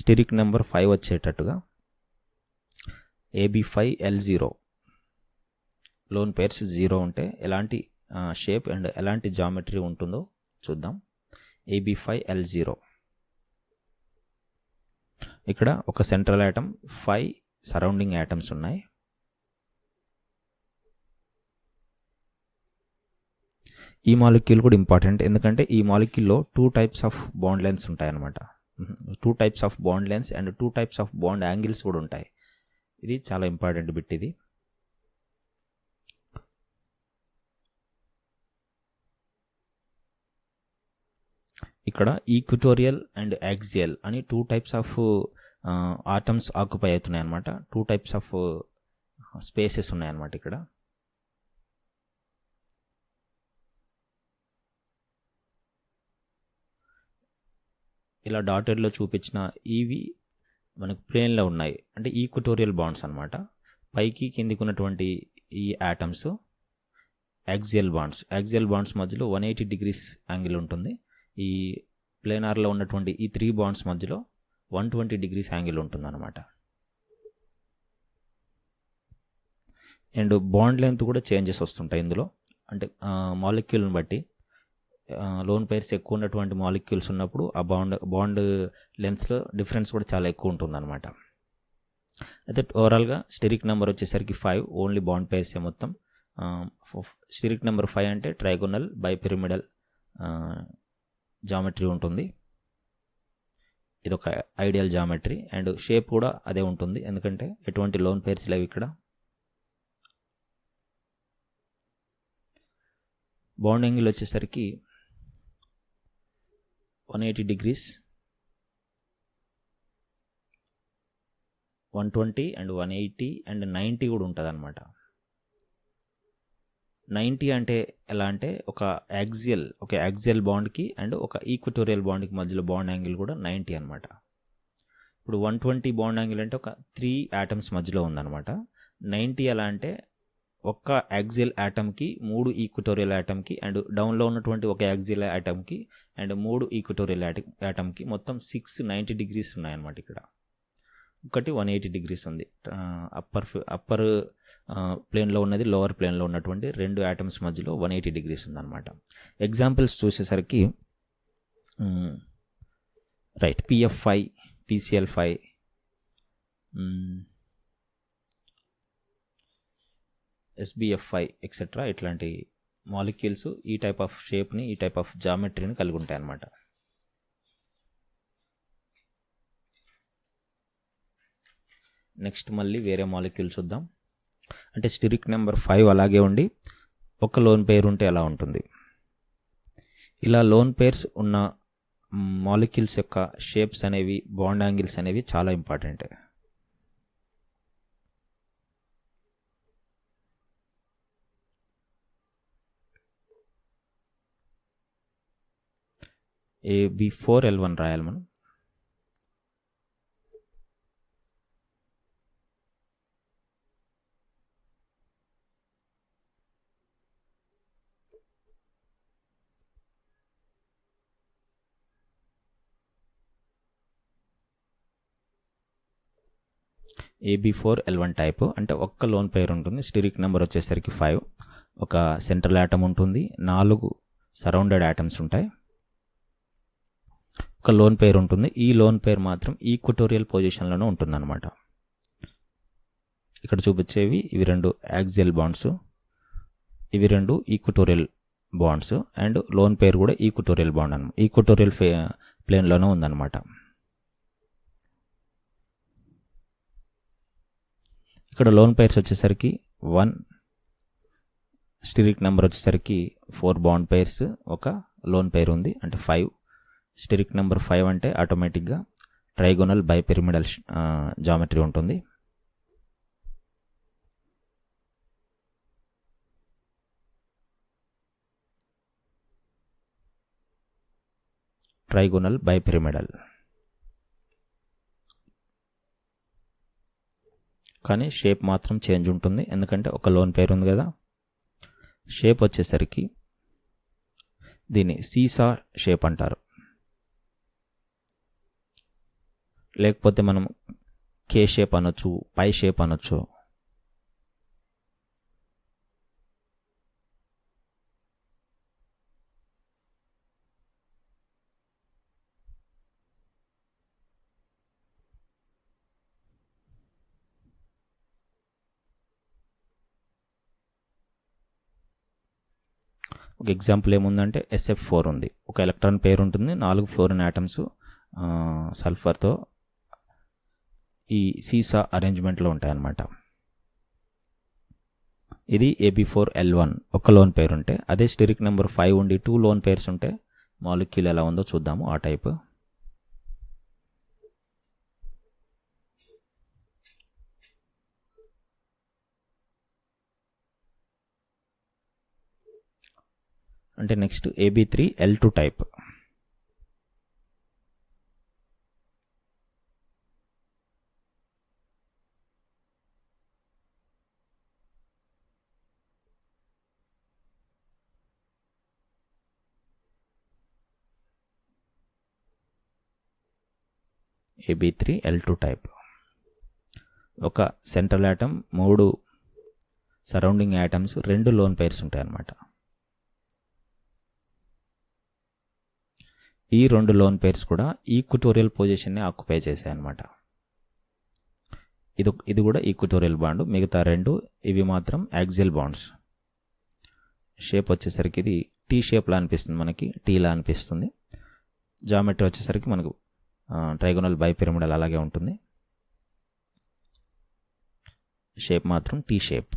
స్టిరిక్ నెంబర్ 5 వచ్చేటట్టుగా AB5L0 లోన్ పేర్స్ 0 ఉంటే ఎలాంటి షేప్ అండ్ ఎలాంటి జామెట్రీ ఉంటుందో చూద్దాం. AB5L0 ఇక్కడ ఒక సెంట్రల్ యాటమ్ 5 సరౌండింగ్ యాటమ్స్ ఉన్నాయి. ఈ మాలిక్యూల్ కూడా ఇంపార్టెంట్, ఎందుకంటే ఈ మాలిక్యూల్లో 2 టైప్స్ ఆఫ్ బాండ్ లెన్స్ ఉంటాయన్నమాట. 2 types of bond lens and 2 types of bond angles కూడా ఉంటాయి. ఇది చాలా ఇంపార్టెంట్ బిట్ ఇది. ఇక్కడ ఈక్వటోరియల్ అండ్ యాక్సియల్ అని 2 టైప్స్ ఆఫ్ ఆటమ్స్ ఆక్యుపై అవుతున్నాయి అన్నమాట. 2 టైప్స్ ఆఫ్ స్పేసెస్ ఉన్నాయన్నమాట ఇక్కడ. ఇలా డాటెడ్లో చూపించిన ఇవి మనకు ప్లేన్లో ఉన్నాయి, అంటే ఈక్వటోరియల్ బాండ్స్ అనమాట. పైకి కిందికి ఉన్నటువంటి ఈ యాటమ్స్ యాక్సియల్ బాండ్స్ మధ్యలో 180 డిగ్రీస్ యాంగిల్ ఉంటుంది. ఈ ప్లేనార్లో ఉన్నటువంటి ఈ 3 బాండ్స్ మధ్యలో 120 డిగ్రీస్ యాంగిల్ ఉంటుంది అనమాట. అండ్ బాండ్ లెంత్ కూడా చేంజెస్ వస్తుంటాయి ఇందులో, అంటే మాలిక్యూల్ని బట్టి. లోన్ పేర్స్ ఎక్కువ ఉన్నటువంటి మాలిక్యూల్స్ ఉన్నప్పుడు ఆ బాండ్ లెన్స్లో డిఫరెన్స్ కూడా చాలా ఎక్కువ ఉంటుంది అనమాట. అయితే ఓవరాల్గా స్టిరిక్ నెంబర్ వచ్చేసరికి 5 ఓన్లీ బాండ్ పేర్సే మొత్తం. స్టిరిక్ నెంబర్ 5 అంటే ట్రైగోనల్ బైపిరమిడల్ జామెట్రీ ఉంటుంది. ఇది ఒక ఐడియల్ జామెట్రీ అండ్ షేప్ కూడా అదే ఉంటుంది, ఎందుకంటే ఎటువంటి లోన్ పేర్స్ లేవు ఇక్కడ. బాండ్ యాంగిల్ వచ్చేసరికి 180 డిగ్రీస్, 120 అండ్ 180 అండ్ 90 కూడా ఉంటుంది అనమాట. 90 అంటే ఎలా అంటే ఒక యాక్సియల్ బాండ్కి అండ్ ఒక ఈక్వటోరియల్ బాండ్కి మధ్యలో బాండ్ యాంగిల్ కూడా 90 అనమాట. ఇప్పుడు 120 బాండ్ యాంగిల్ అంటే ఒక 3 యాటమ్స్ మధ్యలో ఉందన్నమాట. 90 ఎలా అంటే ఒక్క యాక్సియల్ యాటమ్కి 3 ఈక్వటోరియల్ యాటమ్కి అండ్ డౌన్లో ఉన్నటువంటి ఒక యాక్సియల్ యాటమ్కి అండ్ 3 ఈక్వటోరియల్ యాటమ్కి మొత్తం 690 డిగ్రీస్ ఉన్నాయన్నమాట. ఇక్కడ ఒకటి 180 డిగ్రీస్ ఉంది. అప్పర్ ప్లేన్లో ఉన్నది లోవర్ ప్లేన్లో ఉన్నటువంటి 2 యాటమ్స్ మధ్యలో 180 డిగ్రీస్ ఉందన్నమాట. ఎగ్జాంపుల్స్ చూసేసరికి right PF5, PCl5, SBF5 etcetera ఇట్లాంటి మాలిక్యూల్స్ ఈ టైప్ ఆఫ్ షేప్ని, ఈ టైప్ ఆఫ్ జామెట్రీని కలిగి ఉంటాయి అన్నమాట. నెక్స్ట్ మళ్ళీ వేరే మాలిక్యూల్ చూద్దాం. అంటే స్టిరిక్ నెంబర్ 5 అలాగే ఉండి ఒక లోన్ పేర్ ఉంటే ఎలా ఉంటుంది. ఇలా లోన్ పేర్స్ ఉన్న మాలిక్యూల్స్ యొక్క షేప్స్ అనేవి, బాండ్ యాంగిల్స్ అనేవి చాలా ఇంపార్టెంట్. AB4L1 రాయాలి మనం. AB4L1 టైప్ అంటే ఒక్క లోన్ పెయిర్ ఉంటుంది. స్టిరిక్ నెంబర్ వచ్చేసరికి 5, ఒక సెంట్రల్ ఆటమ్ ఉంటుంది, 4 సరౌండెడ్ ఆటమ్స్ ఉంటాయి, ఒక లోన్ పెయిర్ ఉంటుంది. ఈ లోన్ పెయిర్ మాత్రం ఈక్వటోరియల్ పొజిషన్లోనే ఉంటుందన్నమాట. ఇక్కడ చూపించేవి ఇవి 2 యాక్సియల్ బాండ్స్, ఇవి 2 equatorial bonds, and loan pair కూడా ఈక్వటోరియల్ బాండ్ అనమాట, ఈక్వటోరియల్ ప్లేన్లోనే ఉందన్నమాట. ఇక్కడ లోన్ పెయిర్స్ వచ్చేసరికి 1, స్టిరిక్ నెంబర్ వచ్చేసరికి 4 బాండ్ పెయిర్స్, ఒక లోన్ పెయిర్ ఉంది అంటే 5. స్టిరిక్ నెంబర్ 5 అంటే ఆటోమేటిక్గా ట్రైగోనల్ బైపిరమిడల్ జామెట్రీ ఉంటుంది. Trigonal bipyramidal. కానీ షేప్ మాత్రం చేంజ్ ఉంటుంది, ఎందుకంటే ఒక లోన్ పెయిర్ ఉంది కదా. షేప్ వచ్చేసరికి దీన్ని సీసా షేప్ అంటారు, లేకపోతే మనం కే షేప్ అనొచ్చు, పై షేప్ అనొచ్చు. ఒక ఎగ్జాంపుల్ ఏముందంటే SF4 ఉంది, ఒక ఎలక్ట్రాన్ పేర్ ఉంటుంది, 4 ఫ్లోరిన్ ఆటమ్స్ సల్ఫర్తో ఈ సీసా అరేంజ్మెంట్లో ఉంటాయన్నమాట. ఇది AB4L1 ఒక లోన్ పేర్ ఉంటే, అదే స్టిరిక్ నెంబర్ 5 ఉండి 2 లోన్ పేర్స్ ఉంటే మాలిక్యూల్ ఎలా ఉందో చూద్దాము. ఆ టైప్ అంటే next AB3L2 type. AB3L2 type ఒక central atom, 3 surrounding atoms, 2 lone pairs ఉంటాయి అన్నమాట. ఈ 2 లోన్ పెయిర్స్ కూడా ఈక్వటోరియల్ పొజిషన్ని ఆక్యుపై చేశాయి అన్నమాట. ఇది కూడా ఈక్వటోరియల్ బాండ్, మిగతా 2 ఇవి మాత్రం యాక్సియల్ బాండ్స్. షేప్ వచ్చేసరికి ఇది టీ షేప్లా అనిపిస్తుంది, మనకి టీలా అనిపిస్తుంది. జామెట్రీ వచ్చేసరికి మనకు ట్రైగోనల్ బైపిరమిడల్ అలాగే ఉంటుంది, షేప్ మాత్రం టీ షేప్.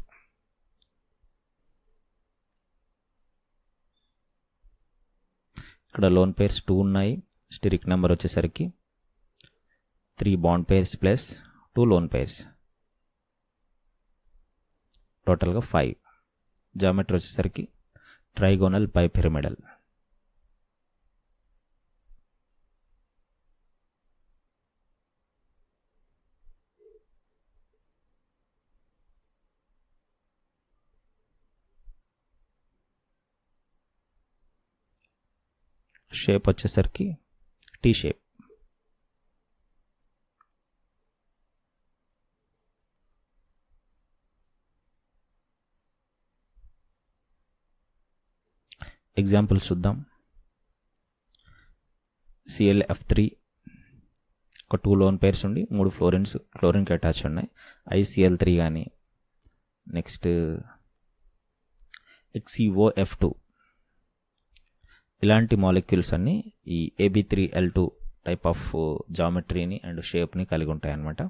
ఇక్కడ లోన్ పెయిర్స్ 2 ఉన్నాయి, స్టిరిక్ నెంబర్ వచ్చేసరికి 3 bond pairs plus 2 lone pairs, టోటల్గా 5. జామెట్రీ వచ్చేసరికి ట్రైగోనల్ బైపిరమిడల్. షేప్ వచ్చేసరికి టీ షేప్. ఎగ్జాంపుల్స్ చూద్దాం. ClF3 ఒక 2 లోన్ పెయిర్స్ ఉండి 3 ఫ్లోరిన్కి అటాచ్ ఉన్నాయి. ICl3 కానీ, నెక్స్ట్ XeOF2 ఇలాంటి మాలిక్యూల్స్ అన్నీ ఈ AB3L2 టైప్ ఆఫ్ జామెట్రీని అండ్ షేప్ని కలిగి ఉంటాయి అన్నమాట.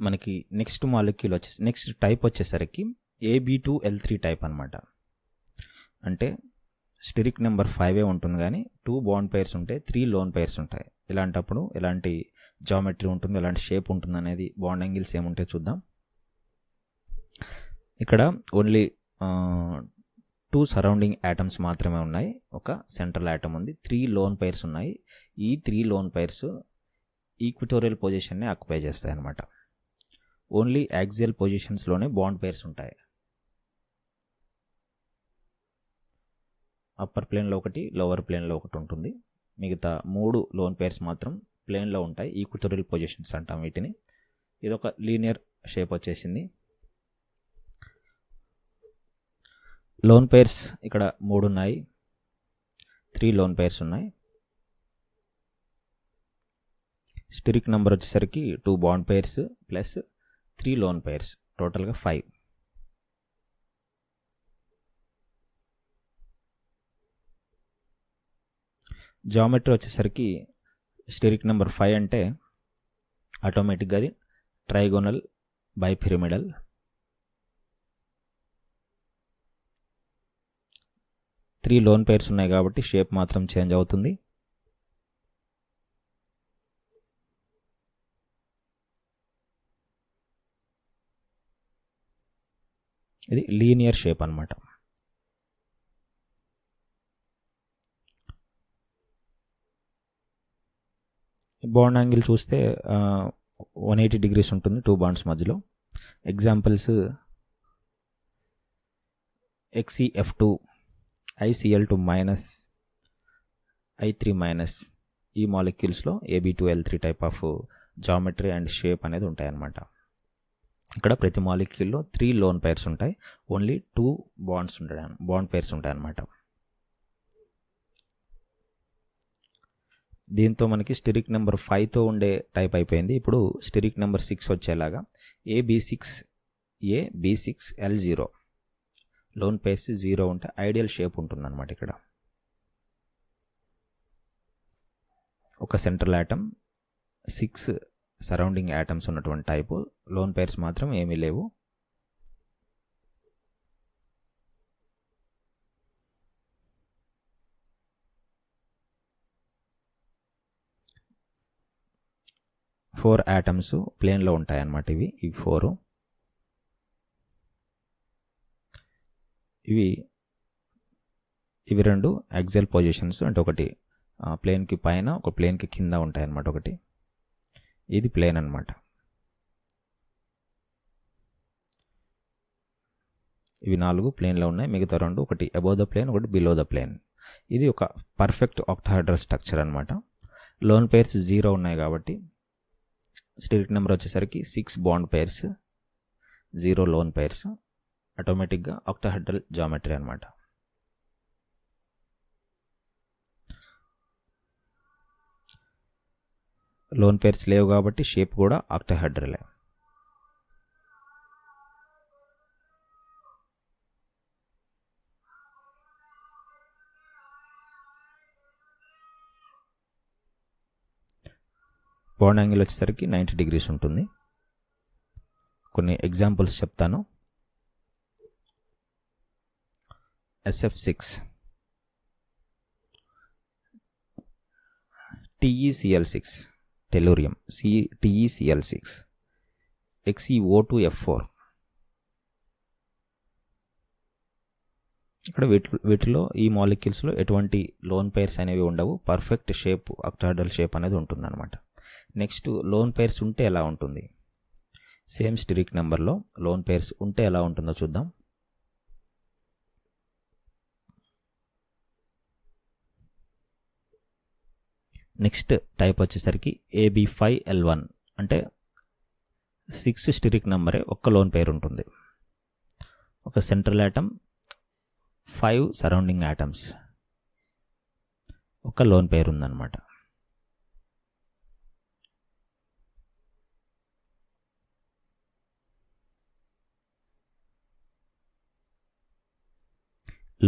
మనకి నెక్స్ట్ మాలిక్యూల్ నెక్స్ట్ టైప్ వచ్చేసరికి AB2L3 టైప్ అనమాట. అంటే స్టిరిక్ నెంబర్ 5 ఉంటుంది కానీ 2 బాండ్ పెయిర్స్ ఉంటాయి, 3 లోన్ పెయిర్స్ ఉంటాయి. ఇలాంటప్పుడు ఎలాంటి జామెట్రీ ఉంటుంది, ఎలాంటి షేప్ ఉంటుంది అనేది, బాండ్ యాంగిల్స్ ఏముంటాయి చూద్దాం. ఇక్కడ ఓన్లీ 2 సరౌండింగ్ ఆటమ్స్ మాత్రమే ఉన్నాయి, ఒక సెంట్రల్ ఆటమ్ ఉంది, 3 లోన్ పెయిర్స్ ఉన్నాయి. ఈ 3 లోన్ పెయిర్స్ ఈక్వటోరియల్ పొజిషన్ని ఆక్యుపై చేస్తాయి అన్నమాట. ఓన్లీ యాక్సియల్ పొజిషన్స్లోనే బాండ్ పెయిర్స్ ఉంటాయి. అప్పర్ ప్లేన్లో ఒకటి, లోవర్ ప్లేన్లో ఒకటి ఉంటుంది. మిగతా 3 లోన్ పేర్స్ మాత్రం ప్లేన్లో ఉంటాయి. ఈక్వటోరియల్ పొజిషన్స్ అంటాం వీటిని. ఇది ఒక లీనియర్ షేప్ వచ్చేసింది. లోన్ పేర్స్ ఇక్కడ 3 ఉన్నాయి, 3 లోన్ పేర్స్ ఉన్నాయి. స్టెరిక్ నెంబర్ వచ్చేసరికి 2 bond pairs plus 3 loan pairs, టోటల్గా 5. జామెట్రీ వచ్చేసరికి స్టెరిక్ నెంబర్ 5 అంటే ఆటోమేటిక్గా అది trigonal bipyramidal. Three loan pairs ఉన్నాయి కాబట్టి షేప్ మాత్రం చేంజ్ అవుతుంది. ఇది లీనియర్ షేప్ అన్నమాట. బాండ్ యాంగిల్ చూస్తే 180 డిగ్రీస్ ఉంటుంది 2 బాండ్స్ మధ్యలో. Examples XeF2, ICl2 minus, I3 minus, ఈ మాలిక్యూల్స్లో AB2L3 type of geometry and shape అనేది ఉంటాయన్నమాట. ఇక్కడ ప్రతి మాలిక్యూల్లో 3 లోన్ పేర్స్ ఉంటాయి, ఓన్లీ 2 బాండ్ పేర్స్ ఉంటాయి అన్నమాట. దీంతో మనకి స్టెరిక్ నెంబర్ 5తో ఉండే టైప్ అయిపోయింది. ఇప్పుడు స్టెరిక్ నెంబర్ 6 వచ్చేలాగా AB6A B6L0 లోన్ పేర్స్ 0 ఉంటే ఐడియల్ షేప్ ఉంటుందన్నమాట. ఇక్కడ ఒక సెంట్రల్ యాటమ్, 6 సరౌండింగ్ యాటమ్స్ ఉన్నటువంటి టైపు. లోన్ పేర్స్ మాత్రం ఏమీ లేవు. ఫోర్ యాటమ్స్ ప్లేన్లో ఉంటాయన్నమాట. ఇవి 4. ఇవి 2 యాక్సియల్ పొజిషన్స్, అంటే ఒకటి ప్లేన్కి పైన ఒక ప్లేన్కి కింద ఉంటాయన్నమాట. ఒకటి ఇది ప్లేన్ అన్నమాట. ఇవి 4 ప్లేన్లో ఉన్నాయి, మిగతా 2 ఒకటి అబోవ్ ద ప్లేన్, ఒకటి బిలో ద ప్లేన్. ఇది ఒక పర్ఫెక్ట్ ఆక్టాహెడ్రల్ స్ట్రక్చర్ అన్నమాట. లోన్ పేర్స్ 0 ఉన్నాయి కాబట్టి స్టెరిక్ నెంబర్ వచ్చేసరికి 6 బాండ్ పేర్స్, 0 లోన్ పేర్స్, ఆటోమేటిక్గా ఆక్టాహెడ్రల్ జామెట్రీ అన్నమాట. లోన్ పేర్స్ లేవు కాబట్టి షేప్ కూడా ఆక్టాహెడ్రలే. బాండ్ యాంగిల్ వచ్చేసరికి 90 డిగ్రీస్ ఉంటుంది. కొన్ని ఎగ్జాంపుల్స్ చెప్తాను. SF6, TeCl6 tellurium, TeCl6, XeO2F4. ఇక్కడ వీటిలో ఈ మాలిక్యూల్స్లో ఎటువంటి లోన్ పేర్స్ అనేవి ఉండవు. పర్ఫెక్ట్ షేప్, ఆక్టాహెడ్రల్ షేప్ అనేది ఉంటుందన్నమాట. నెక్స్ట్ లోన్ పేర్స్ ఉంటే ఎలా ఉంటుంది, సేమ్ స్టెరిక్ నెంబర్లో లోన్ పేర్స్ ఉంటే ఎలా ఉంటుందో చూద్దాం. నెక్స్ట్ టైప్ వచ్చేసరికి AB5L1, అంటే 6 స్టెరిక్ నెంబరే, ఒక్క లోన్ పేరు ఉంటుంది. ఒక సెంట్రల్ యాటమ్, 5 సరౌండింగ్ యాటమ్స్, ఒక లోన్ పేరు ఉందన్నమాట.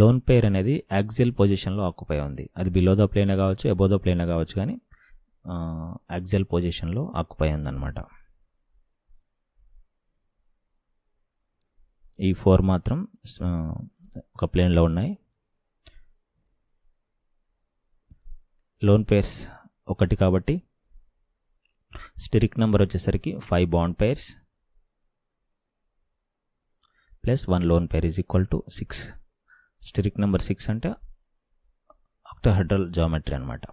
లోన్ పేర్ అనేది యాక్సియల్ పొజిషన్లో ఆక్యుపై ఉంది. అది బిలో ద ప్లేనే కావచ్చు, అబోవ్ ద ప్లేనే కావచ్చు, కానీ యాక్సియల్ పొజిషన్లో ఆక్యుపై ఉందన్నమాట. ఈ 4 మాత్రం ఒక ప్లేన్లో ఉన్నాయి. లోన్ పేర్స్ 1 కాబట్టి స్టెరిక్ నెంబర్ వచ్చేసరికి 5 bond pairs plus 1 lone pair is equal to 6. Stearic number 6 అంటే ఆక్టాహెడ్రల్ జామెట్రీ అన్నమాట.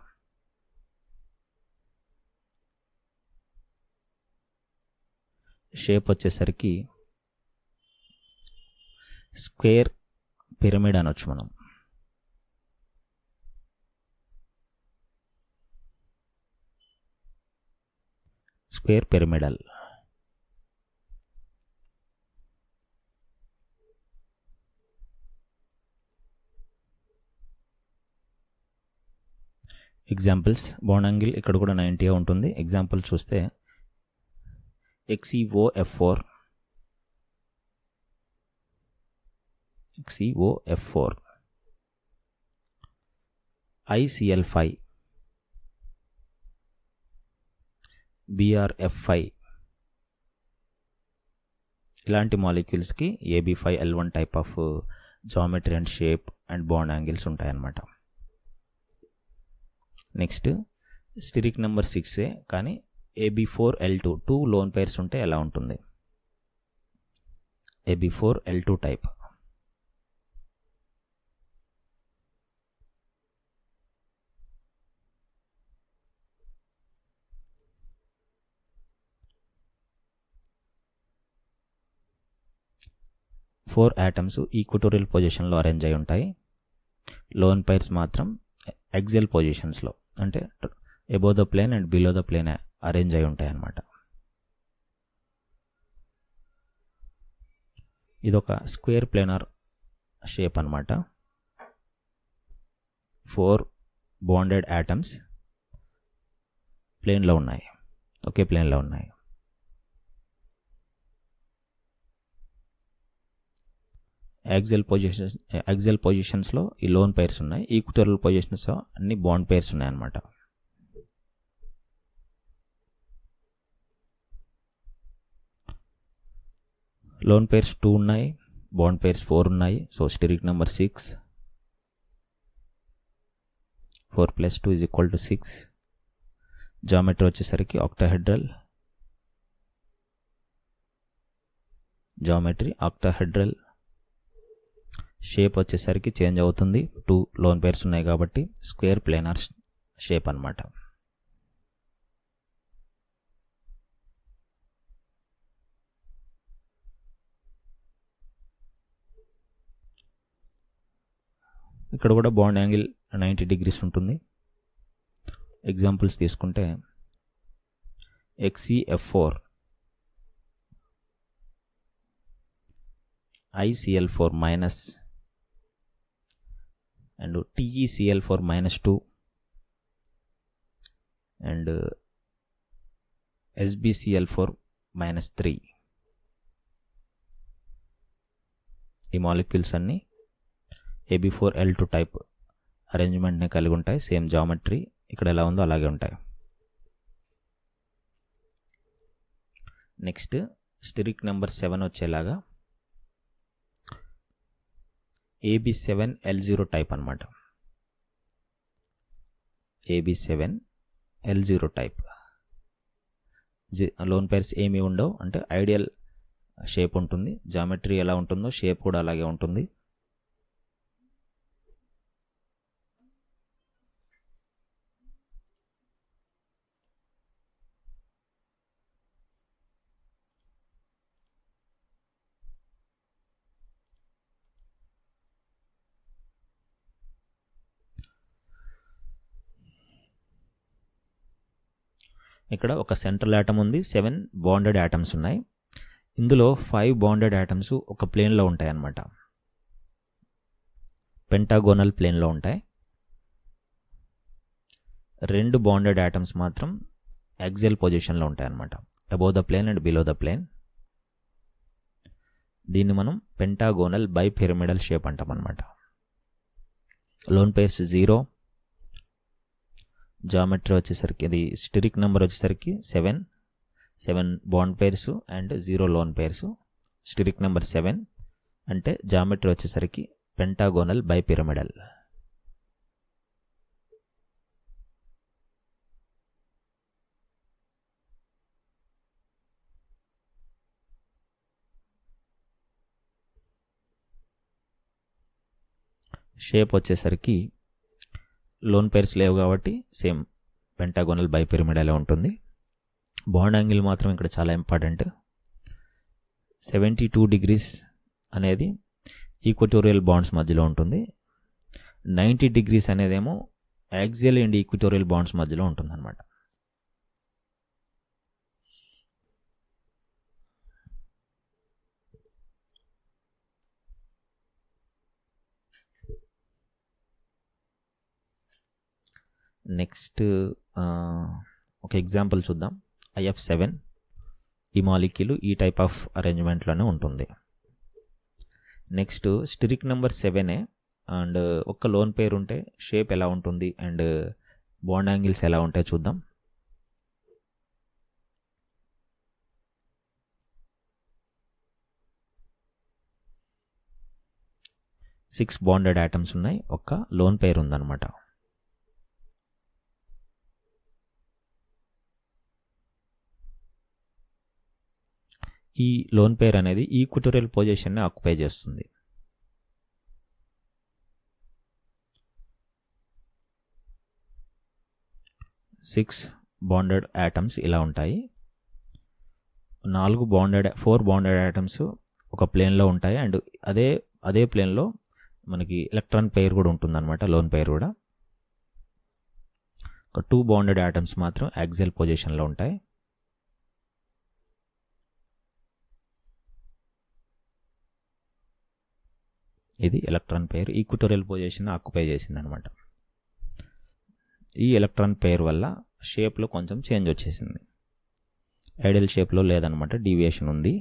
షేప్ వచ్చేసరికి స్క్వేర్ పిరమిడ్ అనొచ్చు మనం. Square pyramidal. Examples, bond angle ఇక్కడ కూడా 90 ఉంటుంది. ఎగ్జాంపుల్ చూస్తే XeOF4, ICl5, BrF5 ఇలాంటి మాలిక్యూల్స్కి AB5L1 type of geometry and shape and bond angles ఉంటాయన్నమాట. నెక్స్ట్ స్టిరిక్ నెంబర్ 6A కానీ AB4L2 2 లోన్ పైర్స్ ఉంటే ఎలా ఉంటుంది? AB4L2 type. Four atoms equatorial పొజిషన్లో అరేంజ్ అయి ఉంటాయి. లోన్ పైర్స్ మాత్రం ఎక్సెల్ పొజిషన్స్లో అంటే above the plane and below the plane arrange అయి ఉంటాయి అన్నమాట. ఇదొక స్క్వేర్ ప్లేనర్ షేప్ అన్నమాట. 4 బాండెడ్ ఆటమ్స్ ప్లేన్లో ఉన్నాయి, ఒకే ప్లేన్లో ఉన్నాయి. యాక్సియల్ పొజిషన్స్లో ఈ లోన్ పైర్స్ ఉన్నాయి. ఈక్వటోరియల్ పొజిషన్స్లో అన్ని బాండ్ పైర్స్ ఉన్నాయి అన్నమాట. లోన్ పైర్స్ 2 ఉన్నాయి, బాండ్ పైర్స్ 4 ఉన్నాయి. So steric number 6, 4 + 2 = 6. జామెట్రీ వచ్చేసరికి ఆక్టాహెడ్రల్, షేప్ వచ్చేసరికి చేంజ్ అవుతుంది. 2 లోన్ పైర్స్ ఉన్నాయి కాబట్టి స్క్వేర్ ప్లేనర్ షేప్ అన్నమాట. ఇక్కడ కూడా బాండ్ యాంగిల్ 90 degrees ఉంటుంది. ఎగ్జాంపుల్స్ తీసుకుంటే XeF4, ICl4- and TeCl4-2 and SbCl4-3. ఈ మాలిక్యూల్స్ అన్నీ AB4L2 టైప్ అరేంజ్మెంట్ని కలిగి ఉంటాయి. సేమ్ జామెట్రీ ఇక్కడ ఎలా ఉందో అలాగే ఉంటాయి. నెక్స్ట్ స్టిరిక్ నెంబర్ 7 వచ్చేలాగా AB7L0 టైప్ అన్నమాట. AB7L0 టైప్ లోన్ పైర్స్ ఏమీ ఉండవు, అంటే ఐడియల్ షేప్ ఉంటుంది. జామెట్రీ ఎలా ఉంటుందో షేప్ కూడా అలాగే ఉంటుంది. ఇక్కడ ఒక సెంట్రల్ ఆటమ్ ఉంది, 7 బాండెడ్ ఆటమ్స్ ఉన్నాయి. ఇందులో 5 బాండెడ్ ఆటమ్స్ ఒక ప్లేన్లో ఉంటాయి అన్నమాట. పెంటాగోనల్ ప్లేన్లో ఉంటాయి. 2 బాండెడ్ ఆటమ్స్ మాత్రం యాక్సియల్ పొజిషన్లో ఉంటాయి అన్నమాట, above the plane and below the plane. దీన్ని మనం పెంటాగోనల్ బైపిరమిడల్ షేప్ అంటాం అన్నమాట. లోన్ పైర్స్ 0, జామెట్రీ వచ్చేసరికి ఇది స్టిరిక్ నెంబర్ వచ్చేసరికి 7 bond pairs and 0 lone pairs. Steric number 7 అంటే జామెట్రీ వచ్చేసరికి పెంటాగోనల్ బైపిరమిడల్. షేప్ వచ్చేసరికి లోన్ పైర్స్ లేవు కాబట్టి సేమ్ పెంటాగోనల్ బైపిరమిడల్ ఉంటుంది. బాండ్ యాంగిల్ మాత్రం ఇక్కడ చాలా ఇంపార్టెంట్. 72 degrees అనేది ఈక్వటోరియల్ బాండ్స్ మధ్యలో ఉంటుంది. 90 degrees అనేదేమో యాక్సియల్ అండ్ ఈక్వటోరియల్ బాండ్స్ మధ్యలో ఉంటుంది అన్నమాట. నెక్స్ట్ ఒక ఎగ్జాంపుల్ చూద్దాం. IF7 ఈ మాలిక్యూల్ ఈ టైప్ ఆఫ్ అరేంజ్మెంట్లోనే ఉంటుంది. నెక్స్ట్ స్టిరిక్ నెంబర్ 7 అండ్ ఒక్క లోన్ పేర్ ఉంటే షేప్ ఎలా ఉంటుంది అండ్ బాండ్ యాంగిల్స్ ఎలా ఉంటాయో చూద్దాం. సిక్స్ బాండెడ్ ఆటమ్స్ ఉన్నాయి, ఒక్క లోన్ పేర్ ఉందన్నమాట. ఈ లోన్ పేర్ అనేది ఈక్వటోరియల్ పొజిషన్ని ఆక్యుపై చేస్తుంది. సిక్స్ బాండెడ్ ఆటమ్స్ ఇలా ఉంటాయి. 4 బాండెడ్ ఆటమ్స్ ఒక ప్లేన్లో ఉంటాయి అండ్ అదే ప్లేన్లో మనకి ఎలక్ట్రాన్ పెయిర్ కూడా ఉంటుందన్నమాట, లోన్ పెయిర్ కూడా. ఒక 2 బాండెడ్ ఆటమ్స్ మాత్రం యాక్సియల్ పొజిషన్లో ఉంటాయి. ఇది electron pair equatorial position occupy చేసిందనమాట. ఈ ఎలక్ట్రాన్ పెయిర్ వల్ల షేప్లో కొంచెం చేంజ్ వచ్చేసింది. ఐడియల్ షేప్లో లేదనమాట, డీవియేషన్ ఉంది.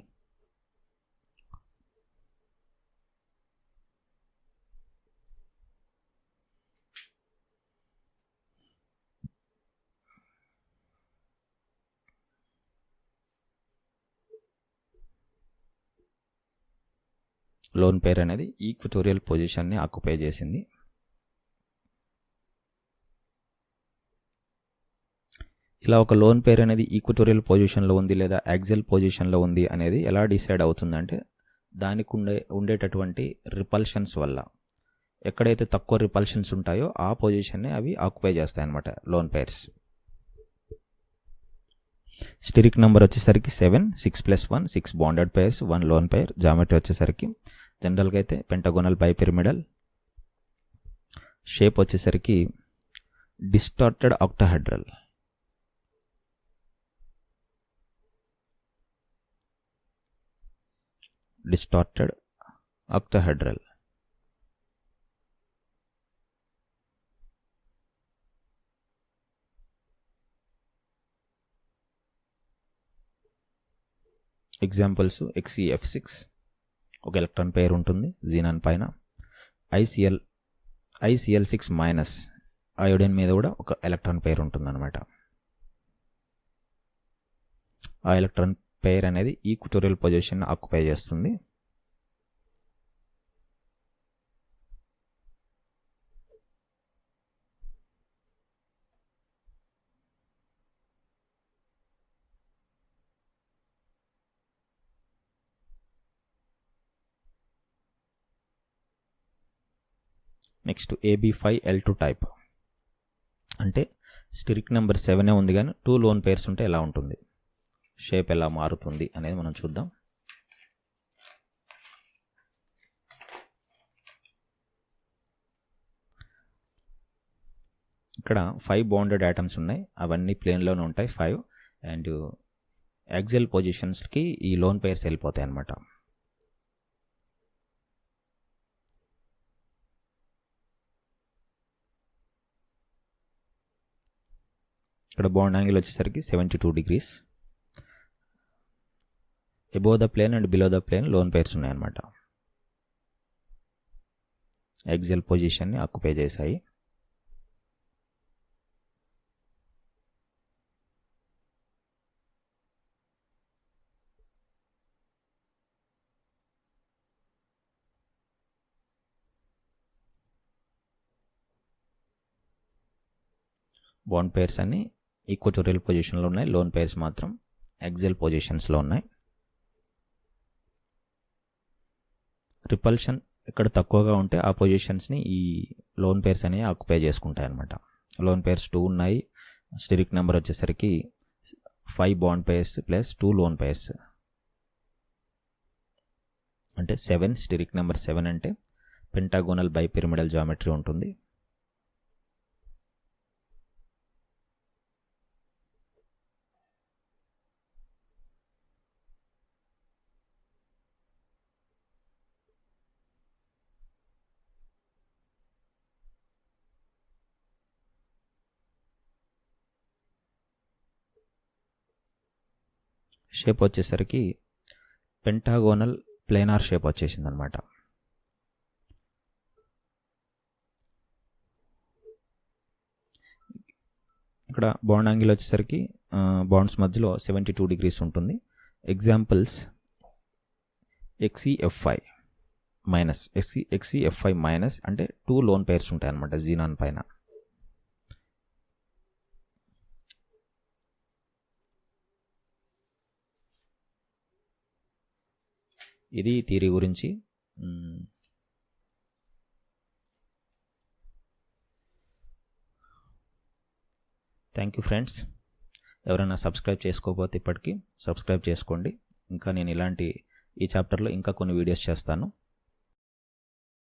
లోన్ పేర్ అనేది ఈక్వటోరియల్ పొజిషన్ని ఆక్యుపై చేసింది. ఇలా ఒక లోన్ పేర్ అనేది ఈక్వటోరియల్ పొజిషన్లో ఉంది లేదా యాక్సియల్ పొజిషన్లో ఉంది అనేది ఎలా డిసైడ్ అవుతుందంటే దానికి ఉండేటటువంటి రిపల్షన్స్ వల్ల. ఎక్కడైతే తక్కువ రిపల్షన్స్ ఉంటాయో ఆ పొజిషన్ని అవి ఆక్యుపై చేస్తాయన్నమాట లోన్ పేర్స్. స్టిరిక్ నెంబర్ వచ్చేసరికి 7, 6 + 1 6 bonded pairs, 1 lone pair. Geometry వచ్చేసరికి జనరల్గా అయితే పెంటగోనల్ బైపిరమిడల్. షేప్ వచ్చేసరికి distorted octahedral. Distorted octahedral. Examples XeF6 ఒక ఎలక్ట్రాన్ పెయిర్ ఉంటుంది జీనాన్ పైన. ICl6- అయోడిన్ మీద కూడా ఒక ఎలక్ట్రాన్ పెయిర్ ఉంటుందన్నమాట. ఆ ఎలక్ట్రాన్ పెయిర్ అనేది ఈక్వటోరియల్ పొజిషన్ ఆక్యుపై చేస్తుంది. నెక్స్ట్ AB5L2 టైప్ అంటే స్టిరిక్ నెంబర్ 7 ఉంది కానీ 2 లోన్ పేర్స్ ఉంటే ఎలా ఉంటుంది, షేప్ ఎలా మారుతుంది అనేది మనం చూద్దాం. ఇక్కడ 5 బాండెడ్ ఆటమ్స్ ఉన్నాయి, అవన్నీ ప్లేన్లోనే ఉంటాయి 5 అండ్ యాక్సియల్ పొజిషన్స్కి ఈ లోన్ పేర్స్ వెళ్ళిపోతాయి అన్నమాట. ఇక్కడ బాండ్ యాంగిల్ వచ్చేసరికి 72 degrees. Above the plane and below the plane lone pairs ఉన్నాయన్నమాట. యాక్సియల్ పొజిషన్ని ఆక్యుపై చేశాయి. బాండ్ పేర్స్ అన్ని ఈక్వటోరియల్ పొజిషన్లో ఉన్నాయి, లోన్ పేర్స్ మాత్రం యాక్సియల్ పొజిషన్స్లో ఉన్నాయి. రిపల్షన్ ఇక్కడ తక్కువగా ఉంటే ఆ పొజిషన్స్ని ఈ లోన్ పేర్స్ అనేవి ఆక్యుపై చేసుకుంటాయి అన్నమాట. లోన్ పేర్స్ 2 ఉన్నాయి. స్టిరిక్ నెంబర్ వచ్చేసరికి 5 bond pairs plus 2 loan pairs అంటే 7. స్టిరిక్ నెంబర్ 7 అంటే పెంటాగోనల్ బైపిరమిడల్ జామెట్రీ ఉంటుంది. షేప్ వచ్చేసరికి పెంటాగోనల్ ప్లేనార్ షేప్ వచ్చేసింది అనమాట. ఇక్కడ బాండ్ యాంగిల్ వచ్చేసరికి బాండ్స్ మధ్యలో 72 degrees ఉంటుంది. Examples XeFi minus XeFi minus అంటే 2 లోన్ పేర్స్ ఉంటాయి అన్నమాట జీనాన్ పైన. ఇది థియరీ గురించి. Thank you friends. ఎవరైనా సబ్స్క్రైబ్ చేసుకోకపోతే ఇప్పటికీ సబ్స్క్రైబ్ చేసుకోండి. ఇంకా నేను ఈ చాప్టర్లో ఇంకా కొన్ని వీడియోస్ చేస్తాను.